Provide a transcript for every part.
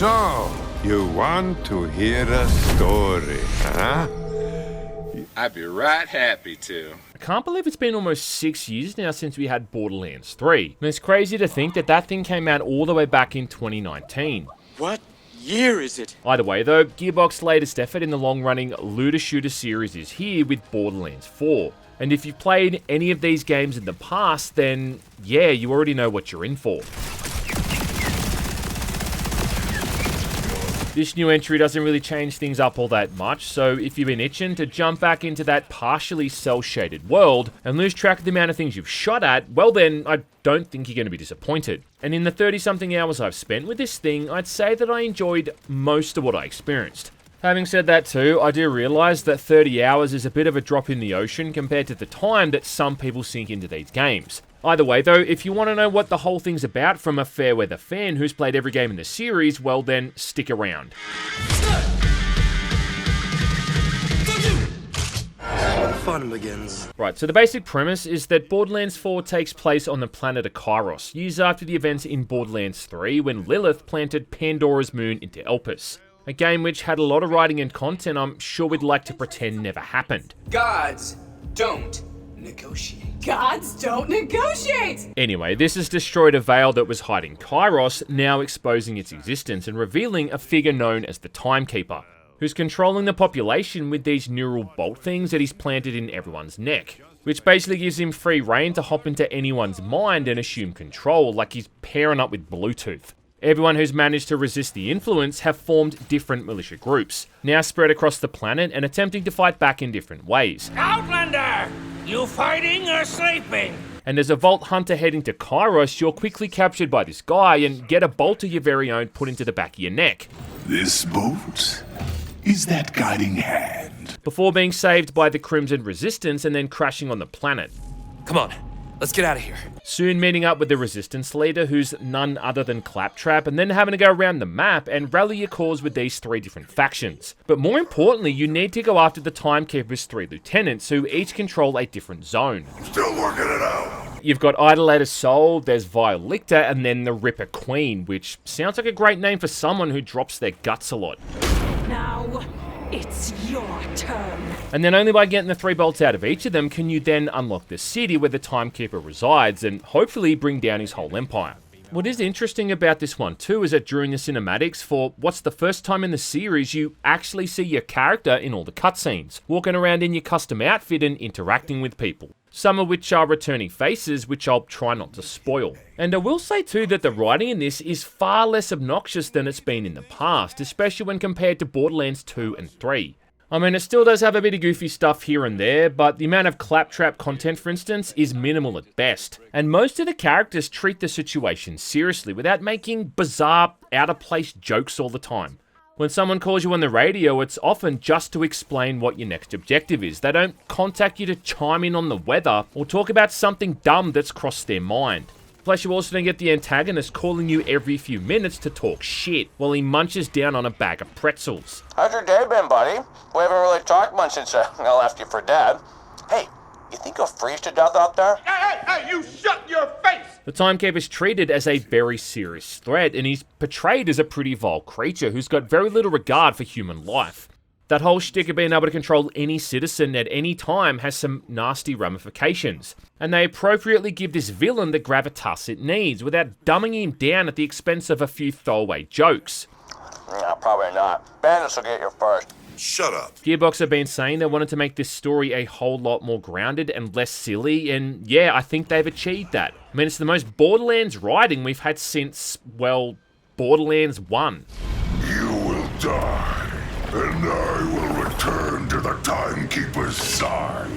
So, you want to hear a story, huh? I'd be right happy to. I can't believe it's been almost 6 years now since we had Borderlands 3. And it's crazy to think that that thing came out all the way back in 2019. What year is it? Either way though, Gearbox's latest effort in the long-running looter-shooter series is here with Borderlands 4. And if you've played any of these games in the past, then yeah, you already know what you're in for. This new entry doesn't really change things up all that much, so if you've been itching to jump back into that partially cel-shaded world and lose track of the amount of things you've shot at, well then, I don't think you're going to be disappointed. And in the 30-something hours I've spent with this thing, I'd say that I enjoyed most of what I experienced. Having said that too, I do realise that 30 hours is a bit of a drop in the ocean compared to the time that some people sink into these games. Either way though, if you want to know what the whole thing's about from a fair weather fan who's played every game in the series, well then, stick around. The fun begins. Right, so the basic premise is that Borderlands 4 takes place on the planet of Kairos, years after the events in Borderlands 3 when Lilith planted Pandora's moon into Elpis. A game which had a lot of writing and content I'm sure we'd like to pretend never happened. Gods don't negotiate. Gods don't negotiate! Anyway, this has destroyed a veil that was hiding Kairos, now exposing its existence and revealing a figure known as the Timekeeper, who's controlling the population with these neural bolt things that he's planted in everyone's neck, which basically gives him free reign to hop into anyone's mind and assume control, like he's pairing up with Bluetooth. Everyone who's managed to resist the influence have formed different militia groups, now spread across the planet and attempting to fight back in different ways. Outlander! You fighting or sleeping? And as a Vault Hunter heading to Kairos, you're quickly captured by this guy and get a bolt of your very own put into the back of your neck. This bolt is that guiding hand. Before being saved by the Crimson Resistance and then crashing on the planet. Come on, let's get out of here. Soon meeting up with the Resistance leader, who's none other than Claptrap, and then having to go around the map and rally your cause with these 3 different factions. But more importantly, you need to go after the Timekeeper's 3 lieutenants, who each control a different zone. Still working it out. You've got Idolator Soul, there's Vile Lictor, and then the Ripper Queen, which sounds like a great name for someone who drops their guts a lot. Now, it's your turn. And then only by getting the 3 bolts out of each of them can you then unlock the city where the Timekeeper resides and hopefully bring down his whole empire. What is interesting about this one too is that during the cinematics, for what's the first time in the series, you actually see your character in all the cutscenes, walking around in your custom outfit and interacting with people. Some of which are returning faces, which I'll try not to spoil. And I will say too that the writing in this is far less obnoxious than it's been in the past, especially when compared to Borderlands 2 and 3. I mean, it still does have a bit of goofy stuff here and there, but the amount of Claptrap content, for instance, is minimal at best. And most of the characters treat the situation seriously without making bizarre, out-of-place jokes all the time. When someone calls you on the radio, it's often just to explain what your next objective is. They don't contact you to chime in on the weather or talk about something dumb that's crossed their mind. Plus, you also don't get the antagonist calling you every few minutes to talk shit while he munches down on a bag of pretzels. How's your day been, buddy? We haven't really talked much since I left you for dead. Hey, you think you'll freeze to death out there? Hey, you shut your face! The Timekeeper's treated as a very serious threat, and he's portrayed as a pretty vile creature who's got very little regard for human life. That whole shtick of being able to control any citizen at any time has some nasty ramifications, and they appropriately give this villain the gravitas it needs without dumbing him down at the expense of a few throwaway jokes. Yeah, probably not. Bandits will get you first. Shut up. Gearbox have been saying they wanted to make this story a whole lot more grounded and less silly, and yeah, I think they've achieved that. I mean, it's the most Borderlands writing we've had since, well, Borderlands 1. You will die. And I will return to the Timekeeper's side.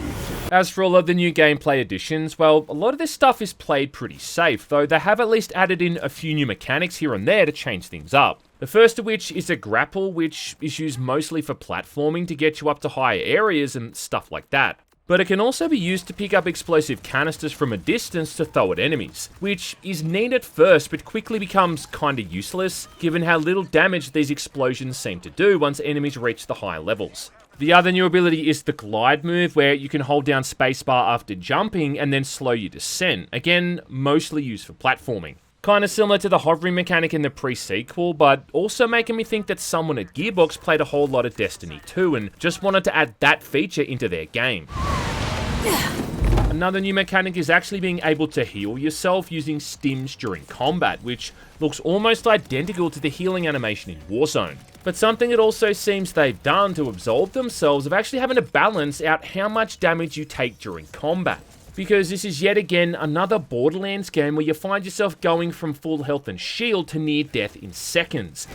As for all of the new gameplay additions, well, a lot of this stuff is played pretty safe, though they have at least added in a few new mechanics here and there to change things up. The first of which is a grapple, which is used mostly for platforming to get you up to higher areas and stuff like that. But it can also be used to pick up explosive canisters from a distance to throw at enemies, which is neat at first but quickly becomes kinda useless, given how little damage these explosions seem to do once enemies reach the higher levels. The other new ability is the glide move, where you can hold down spacebar after jumping and then slow your descent, again mostly used for platforming. Kinda similar to the hovering mechanic in the pre-sequel, but also making me think that someone at Gearbox played a whole lot of Destiny 2 and just wanted to add that feature into their game. Another new mechanic is actually being able to heal yourself using stims during combat, which looks almost identical to the healing animation in Warzone. But something it also seems they've done to absolve themselves of actually having to balance out how much damage you take during combat. Because this is yet again another Borderlands game where you find yourself going from full health and shield to near death in seconds,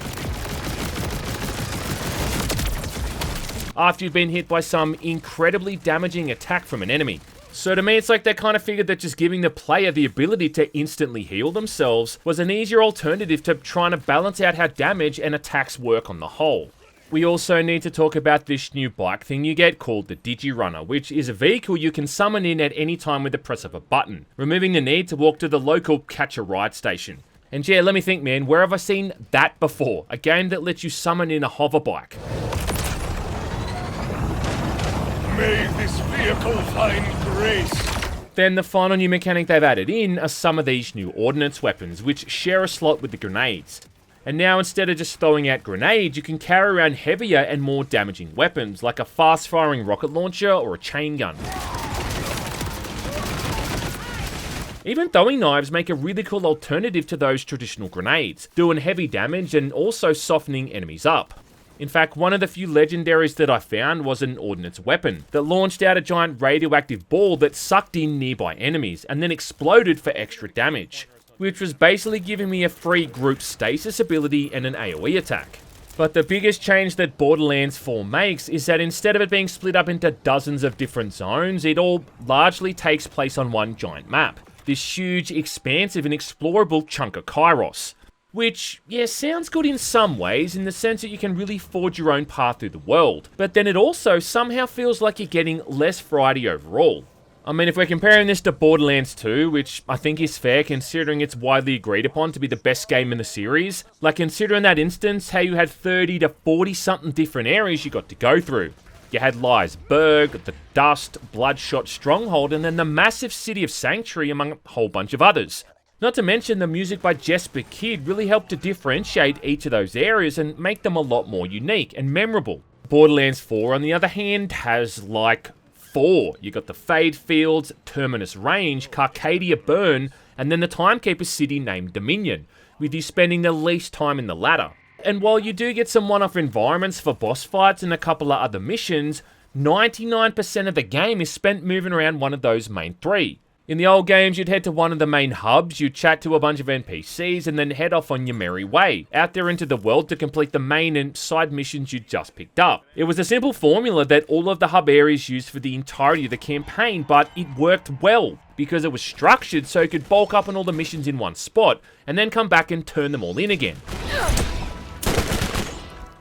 after you've been hit by some incredibly damaging attack from an enemy. So to me, it's like they kind of figured that just giving the player the ability to instantly heal themselves was an easier alternative to trying to balance out how damage and attacks work on the whole. We also need to talk about this new bike thing you get called the Digi-Runner, which is a vehicle you can summon in at any time with the press of a button, removing the need to walk to the local catch-a-ride station. And yeah, let me think, man, where have I seen that before? A game that lets you summon in a hover bike. May this vehicle find grace. Then the final new mechanic they've added in are some of these new ordnance weapons, which share a slot with the grenades. And now instead of just throwing out grenades, you can carry around heavier and more damaging weapons, like a fast-firing rocket launcher or a chain gun. Even throwing knives make a really cool alternative to those traditional grenades, doing heavy damage and also softening enemies up. In fact, one of the few legendaries that I found was an ordnance weapon that launched out a giant radioactive ball that sucked in nearby enemies and then exploded for extra damage, which was basically giving me a free group stasis ability and an AoE attack. But the biggest change that Borderlands 4 makes is that instead of it being split up into dozens of different zones, it all largely takes place on one giant map. This huge, expansive and explorable chunk of Kairos. Which, yeah, sounds good in some ways, in the sense that you can really forge your own path through the world, but then it also somehow feels like you're getting less variety overall. I mean, if we're comparing this to Borderlands 2, which I think is fair considering it's widely agreed upon to be the best game in the series, like considering that instance how you had 30 to 40 something different areas you got to go through. You had Liesberg, the Dust, Bloodshot Stronghold, and then the massive city of Sanctuary among a whole bunch of others. Not to mention the music by Jesper Kyd really helped to differentiate each of those areas and make them a lot more unique and memorable. Borderlands 4, on the other hand, has like 4. You got the Fade Fields, Terminus Range, Carcadia Burn, and then the Timekeeper city named Dominion, with you spending the least time in the latter. And while you do get some one-off environments for boss fights and a couple of other missions, 99% of the game is spent moving around one of those main 3. In the old games, you'd head to one of the main hubs, you'd chat to a bunch of NPCs, and then head off on your merry way, out there into the world to complete the main and side missions you'd just picked up. It was a simple formula that all of the hub areas used for the entirety of the campaign, but it worked well, because it was structured so you could bulk up on all the missions in one spot, and then come back and turn them all in again.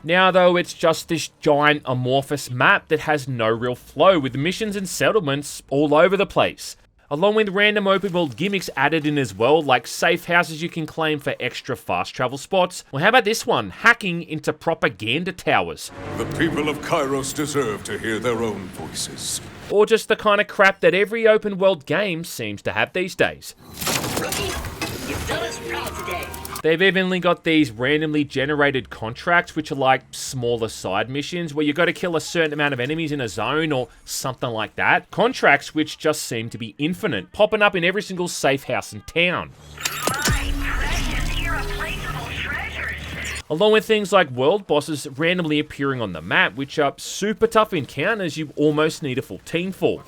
Now though, it's just this giant amorphous map that has no real flow, with missions and settlements all over the place. Along with random open world gimmicks added in as well, like safe houses you can claim for extra fast travel spots. Well, how about this one? Hacking into propaganda towers. The people of Kairos deserve to hear their own voices. Or just the kind of crap that every open world game seems to have these days. Rookie, you've done us proud today. They've evenly got these randomly generated contracts, which are like smaller side missions where you got to kill a certain amount of enemies in a zone or something like that. Contracts which just seem to be infinite, popping up in every single safe house in town. My precious, irreplaceable treasures. Along with things like world bosses randomly appearing on the map, which are super tough encounters you almost need a full team for.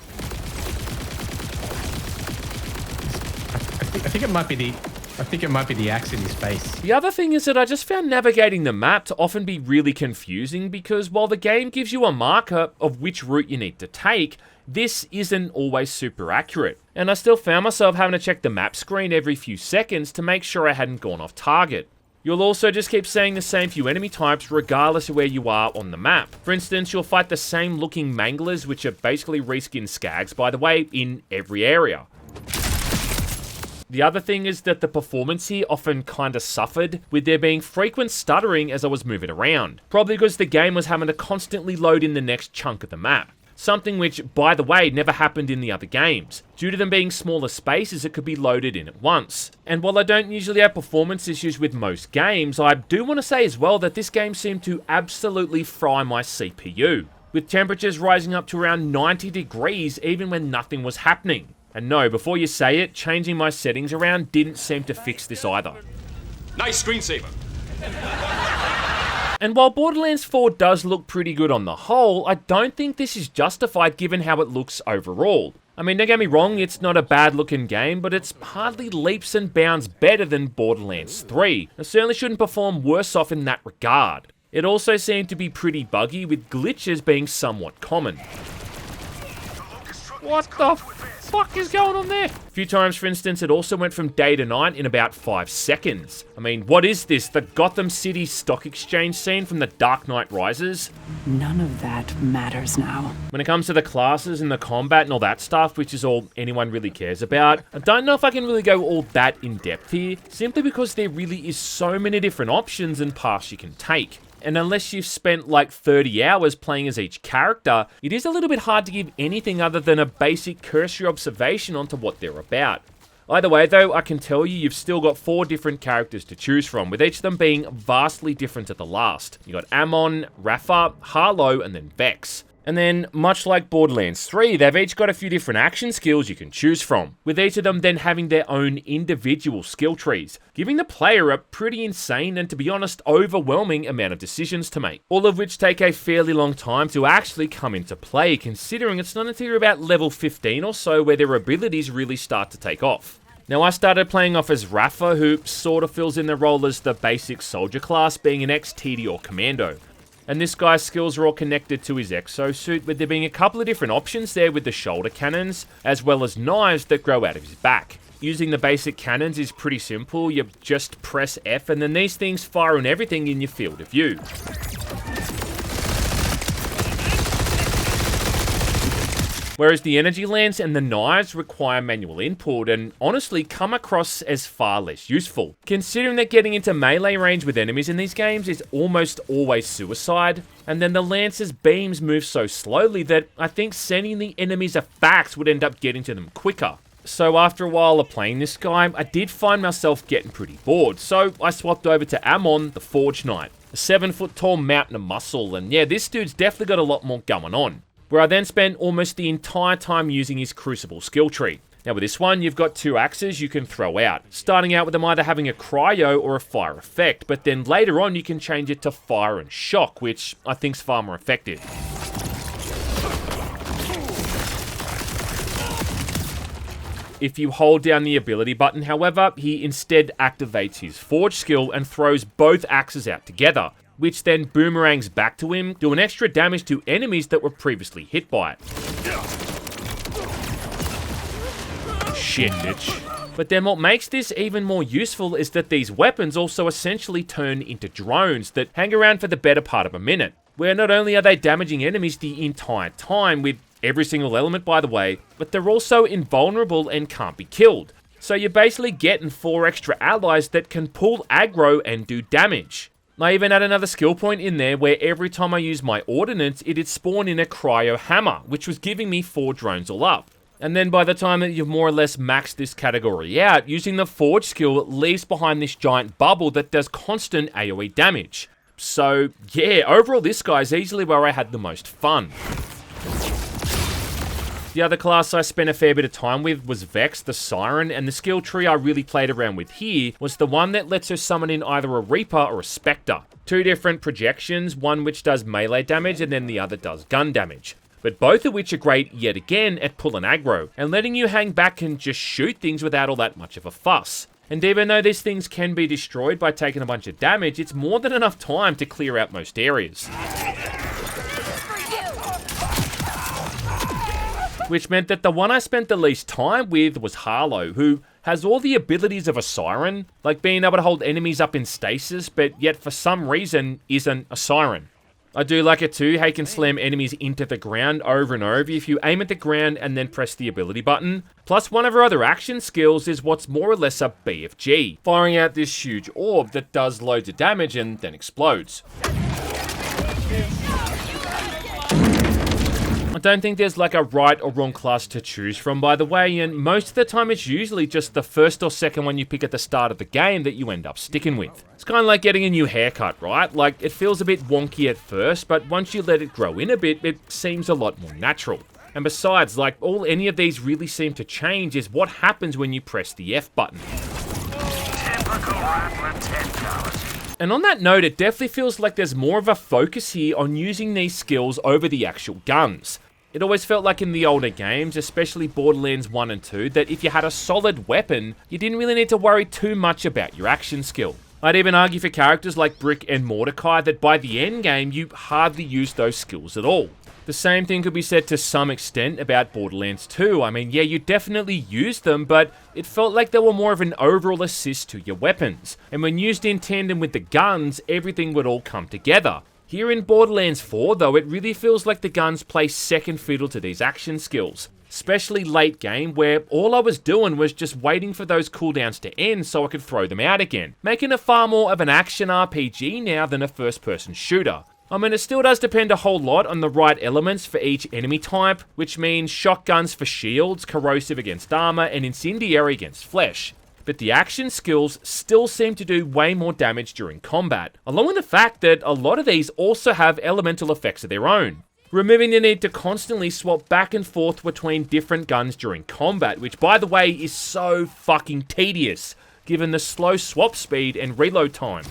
I think it might be the axe in his face. The other thing is that I just found navigating the map to often be really confusing, because while the game gives you a marker of which route you need to take, this isn't always super accurate. And I still found myself having to check the map screen every few seconds to make sure I hadn't gone off target. You'll also just keep seeing the same few enemy types regardless of where you are on the map. For instance, you'll fight the same looking manglers, which are basically reskinned skags by the way, in every area. The other thing is that the performance here often kinda suffered, with there being frequent stuttering as I was moving around. Probably because the game was having to constantly load in the next chunk of the map. something which, by the way, never happened in the other games. Due to them being smaller spaces, it could be loaded in at once. And while I don't usually have performance issues with most games, I do want to say as well that this game seemed to absolutely fry my CPU, with temperatures rising up to around 90 degrees even when nothing was happening. And no, before you say it, changing my settings around didn't seem to fix this either. Nice screensaver. And while Borderlands 4 does look pretty good on the whole, I don't think this is justified given how it looks overall. I mean, don't get me wrong, it's not a bad looking game, but it's hardly leaps and bounds better than Borderlands 3. It certainly shouldn't perform worse off in that regard. It also seemed to be pretty buggy, with glitches being somewhat common. What the fuck is going on there? A few times, for instance, it also went from day to night in about 5 seconds. I mean, what is this? The Gotham City Stock Exchange scene from The Dark Knight Rises? None of that matters now. When it comes to the classes and the combat and all that stuff, which is all anyone really cares about, I don't know if I can really go all that in depth here, simply because there really is so many different options and paths you can take. And unless you've spent like 30 hours playing as each character, it is a little bit hard to give anything other than a basic cursory observation onto what they're about. Either way though, I can tell you you've still got 4 different characters to choose from, with each of them being vastly different at the last. You got Amon, Rafa, Harlow, and then Vex. And then, much like Borderlands 3, they've each got a few different action skills you can choose from, with each of them then having their own individual skill trees, giving the player a pretty insane and, to be honest, overwhelming amount of decisions to make, all of which take a fairly long time to actually come into play, considering it's not until you're about level 15 or so where their abilities really start to take off. Now, I started playing off as Rafa, who sort of fills in the role as the basic soldier class, being an ex-TD or commando. And this guy's skills are all connected to his exosuit, with there being a couple of different options there with the shoulder cannons, as well as knives that grow out of his back. Using the basic cannons is pretty simple. You just press F and then these things fire on everything in your field of view. Whereas the energy lance and the knives require manual input and honestly come across as far less useful, considering that getting into melee range with enemies in these games is almost always suicide, and then the lance's beams move so slowly that I think sending the enemies a fax would end up getting to them quicker. So after a while of playing this guy, I did find myself getting pretty bored, so I swapped over to Amon, the Forge Knight, a 7-foot tall mountain of muscle, and yeah, this dude's definitely got a lot more going on. Where I then spent almost the entire time using his Crucible skill tree. Now with this one, you've got 2 axes you can throw out, starting out with them either having a cryo or a fire effect, but then later on you can change it to fire and shock, which I think's far more effective. If you hold down the ability button, however, he instead activates his Forge skill and throws both axes out together, which then boomerangs back to him, doing extra damage to enemies that were previously hit by it. Shit, bitch. But then what makes this even more useful is that these weapons also essentially turn into drones that hang around for the better part of a minute, where not only are they damaging enemies the entire time, with every single element by the way, but they're also invulnerable and can't be killed. So you're basically getting 4 extra allies that can pull aggro and do damage. I even had another skill point in there where every time I used my ordnance, it'd spawn in a cryo hammer, which was giving me 4 drones all up. And then by the time that you've more or less maxed this category out, using the Forge skill leaves behind this giant bubble that does constant AoE damage. So yeah, overall this guy's easily where I had the most fun. The other class I spent a fair bit of time with was Vex, the Siren, and the skill tree I really played around with here was the one that lets her summon in either a Reaper or a Spectre. 2 different projections, one which does melee damage and then the other does gun damage. But both of which are great yet again at pulling aggro, and letting you hang back and just shoot things without all that much of a fuss. And even though these things can be destroyed by taking a bunch of damage, it's more than enough time to clear out most areas. Which meant that the one I spent the least time with was Harlow, who has all the abilities of a Siren, like being able to hold enemies up in stasis, but yet for some reason isn't a Siren. I do like it too, how you can slam enemies into the ground over and over if you aim at the ground and then press the ability button. Plus one of her other action skills is what's more or less a BFG, firing out this huge orb that does loads of damage and then explodes. I don't think there's like a right or wrong class to choose from, by the way, and most of the time it's usually just the first or second one you pick at the start of the game that you end up sticking with. It's kind of like getting a new haircut, right? Like, it feels a bit wonky at first, but once you let it grow in a bit, it seems a lot more natural. And besides, like, all any of these really seem to change is what happens when you press the F button. And on that note, it definitely feels like there's more of a focus here on using these skills over the actual guns. It always felt like in the older games, especially Borderlands 1 and 2, that if you had a solid weapon, you didn't really need to worry too much about your action skill. I'd even argue for characters like Brick and Mordecai that by the end game, you hardly use those skills at all. The same thing could be said to some extent about Borderlands 2. I mean, yeah, you definitely used them, but it felt like they were more of an overall assist to your weapons. And when used in tandem with the guns, everything would all come together. Here in Borderlands 4, though, it really feels like the guns play second fiddle to these action skills. Especially late game, where all I was doing was just waiting for those cooldowns to end so I could throw them out again, making it far more of an action RPG now than a first-person shooter. I mean, it still does depend a whole lot on the right elements for each enemy type, which means shotguns for shields, corrosive against armor, and incendiary against flesh. But the action skills still seem to do way more damage during combat, along with the fact that a lot of these also have elemental effects of their own, removing the need to constantly swap back and forth between different guns during combat, which by the way is so fucking tedious, given the slow swap speed and reload time.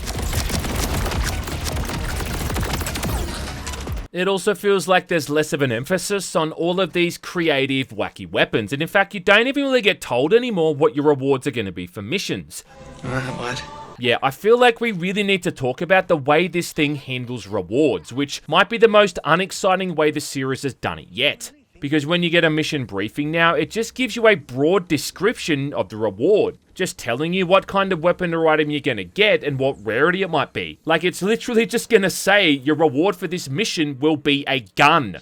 It also feels like there's less of an emphasis on all of these creative, wacky weapons, and in fact, you don't even really get told anymore what your rewards are going to be for missions. What? Yeah, I feel like we really need to talk about the way this thing handles rewards, which might be the most unexciting way the series has done it yet. Because when you get a mission briefing now, it just gives you a broad description of the reward, just telling you what kind of weapon or item you're gonna get and what rarity it might be. Like, it's literally just gonna say your reward for this mission will be a gun.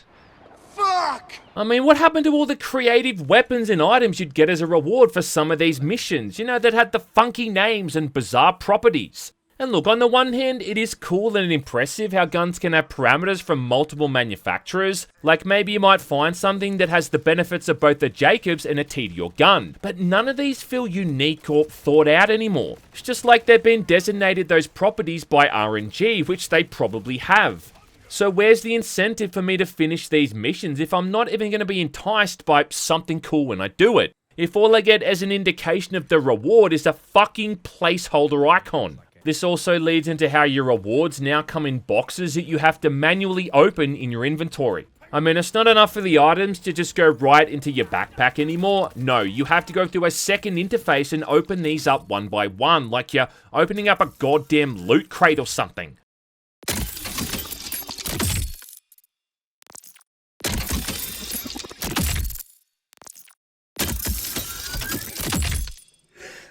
Fuck! I mean, what happened to all the creative weapons and items you'd get as a reward for some of these missions, you know, that had the funky names and bizarre properties? And look, on the one hand, it is cool and impressive how guns can have parameters from multiple manufacturers. Like maybe you might find something that has the benefits of both the Jacobs and a Tedior gun. But none of these feel unique or thought out anymore. It's just like they've been designated those properties by RNG, which they probably have. So where's the incentive for me to finish these missions if I'm not even going to be enticed by something cool when I do it? If all I get as an indication of the reward is a fucking placeholder icon. This also leads into how your rewards now come in boxes that you have to manually open in your inventory. I mean, it's not enough for the items to just go right into your backpack anymore. No, you have to go through a second interface and open these up one by one, like you're opening up a goddamn loot crate or something.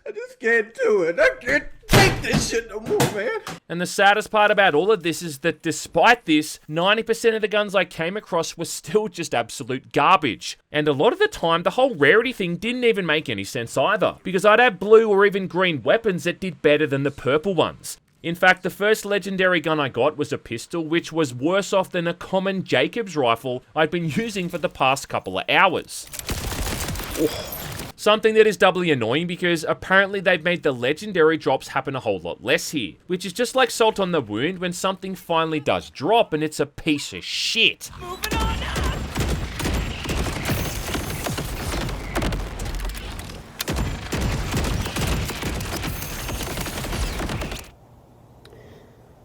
I just can't do it. I can't take this shit no more, man. And the saddest part about all of this is that despite this, 90% of the guns I came across were still just absolute garbage. And a lot of the time, the whole rarity thing didn't even make any sense either, because I'd have blue or even green weapons that did better than the purple ones. In fact, the first legendary gun I got was a pistol, which was worse off than a common Jacobs rifle I'd been using for the past couple of hours. Oh. Something that is doubly annoying because apparently they've made the legendary drops happen a whole lot less here, which is just like salt on the wound when something finally does drop and it's a piece of shit. Moving on up.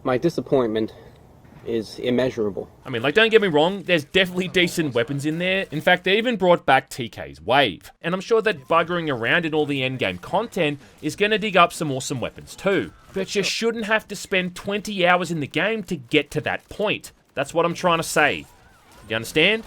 My disappointment is immeasurable. I mean, like, don't get me wrong, there's definitely decent weapons in there. In fact, they even brought back TK's Wave. And I'm sure that buggering around in all the endgame content is going to dig up some awesome weapons too. But you shouldn't have to spend 20 hours in the game to get to that point. That's what I'm trying to say. You understand?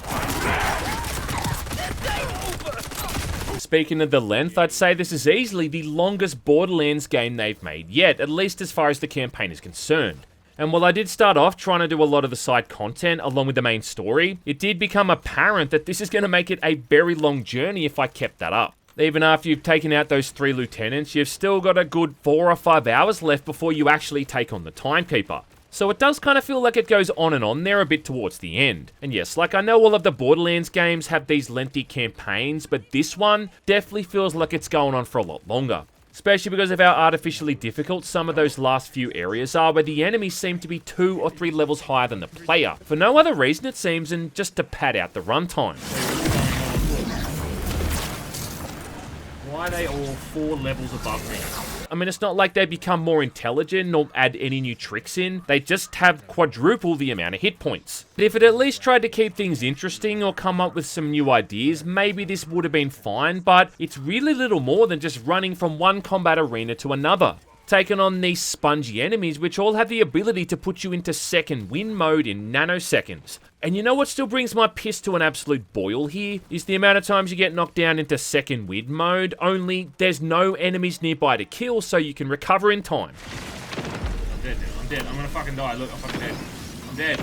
Speaking of the length, I'd say this is easily the longest Borderlands game they've made yet, at least as far as the campaign is concerned. And while I did start off trying to do a lot of the side content along with the main story, it did become apparent that this is going to make it a very long journey if I kept that up. Even after you've taken out those 3 lieutenants, you've still got a good 4 or 5 hours left before you actually take on the Timekeeper. So it does kind of feel like it goes on and on there a bit towards the end. And yes, like I know all of the Borderlands games have these lengthy campaigns, but this one definitely feels like it's going on for a lot longer. Especially because of how artificially difficult some of those last few areas are, where the enemies seem to be 2 or 3 levels higher than the player. For no other reason, it seems, than just to pad out the runtime. Why are they all 4 levels above me? I mean, it's not like they become more intelligent or add any new tricks in. They just have quadruple the amount of hit points. But if it at least tried to keep things interesting or come up with some new ideas, maybe this would have been fine, but it's really little more than just running from one combat arena to another, taking on these spongy enemies which all have the ability to put you into second wind mode in nanoseconds. And you know what still brings my piss to an absolute boil here? Is the amount of times you get knocked down into second wind mode, only there's no enemies nearby to kill so you can recover in time. I'm dead, dude. I'm dead. I'm gonna fucking die. Look, I'm fucking dead. I'm dead.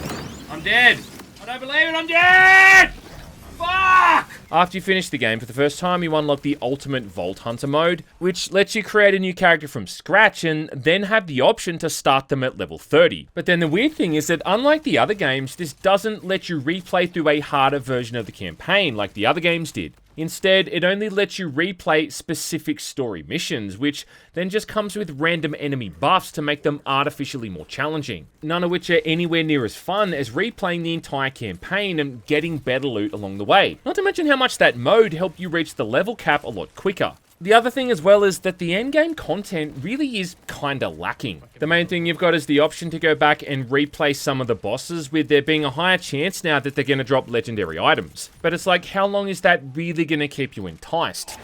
I'm dead! I don't believe it, I'm dead! Fuck! After you finish the game for the first time, you unlock the Ultimate Vault Hunter mode, which lets you create a new character from scratch and then have the option to start them at level 30. But then the weird thing is that unlike the other games, this doesn't let you replay through a harder version of the campaign like the other games did. Instead, it only lets you replay specific story missions, which then just comes with random enemy buffs to make them artificially more challenging. None of which are anywhere near as fun as replaying the entire campaign and getting better loot along the way. Not to mention how much that mode helped you reach the level cap a lot quicker. The other thing as well is that the endgame content really is kinda lacking. The main thing you've got is the option to go back and replay some of the bosses, with there being a higher chance now that they're gonna drop legendary items. But it's like, how long is that really gonna keep you enticed?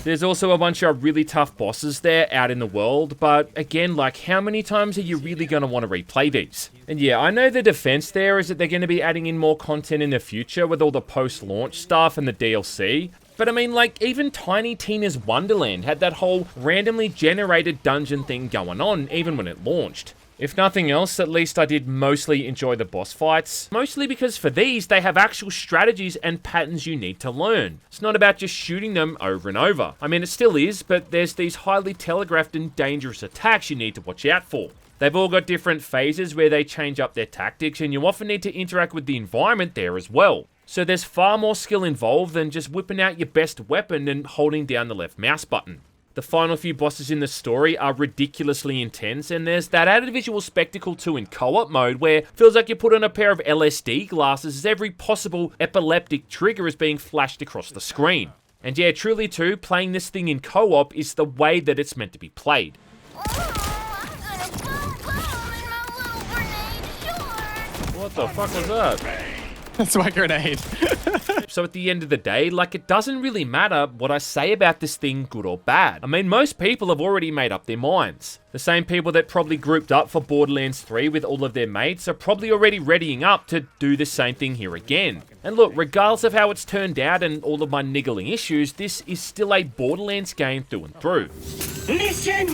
There's also a bunch of really tough bosses there out in the world, but again, like, how many times are you really going to want to replay these? And yeah, I know the defense there is that they're going to be adding in more content in the future with all the post-launch stuff and the DLC, but I mean, like, even Tiny Tina's Wonderland had that whole randomly generated dungeon thing going on, even when it launched. If nothing else, at least I did mostly enjoy the boss fights. Mostly because for these, they have actual strategies and patterns you need to learn. It's not about just shooting them over and over. I mean, it still is, but there's these highly telegraphed and dangerous attacks you need to watch out for. They've all got different phases where they change up their tactics, and you often need to interact with the environment there as well. So there's far more skill involved than just whipping out your best weapon and holding down the left mouse button. The final few bosses in the story are ridiculously intense, and there's that added visual spectacle too in co-op mode where it feels like you put on a pair of LSD glasses as every possible epileptic trigger is being flashed across the screen. And yeah, truly too, playing this thing in co-op is the way that it's meant to be played. What the fuck was that? That's my grenade. So at the end of the day, like, it doesn't really matter what I say about this thing, good or bad. I mean, most people have already made up their minds. The same people that probably grouped up for Borderlands 3 with all of their mates are probably already readying up to do the same thing here again. And look, regardless of how it's turned out and all of my niggling issues, this is still a Borderlands game through and through. Mission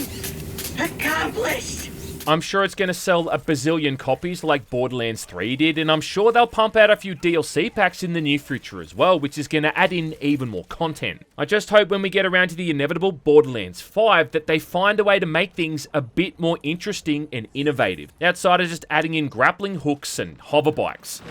accomplished! I'm sure it's going to sell a bazillion copies like Borderlands 3 did, and I'm sure they'll pump out a few DLC packs in the near future as well, which is going to add in even more content. I just hope when we get around to the inevitable Borderlands 5 that they find a way to make things a bit more interesting and innovative, outside of just adding in grappling hooks and hover bikes.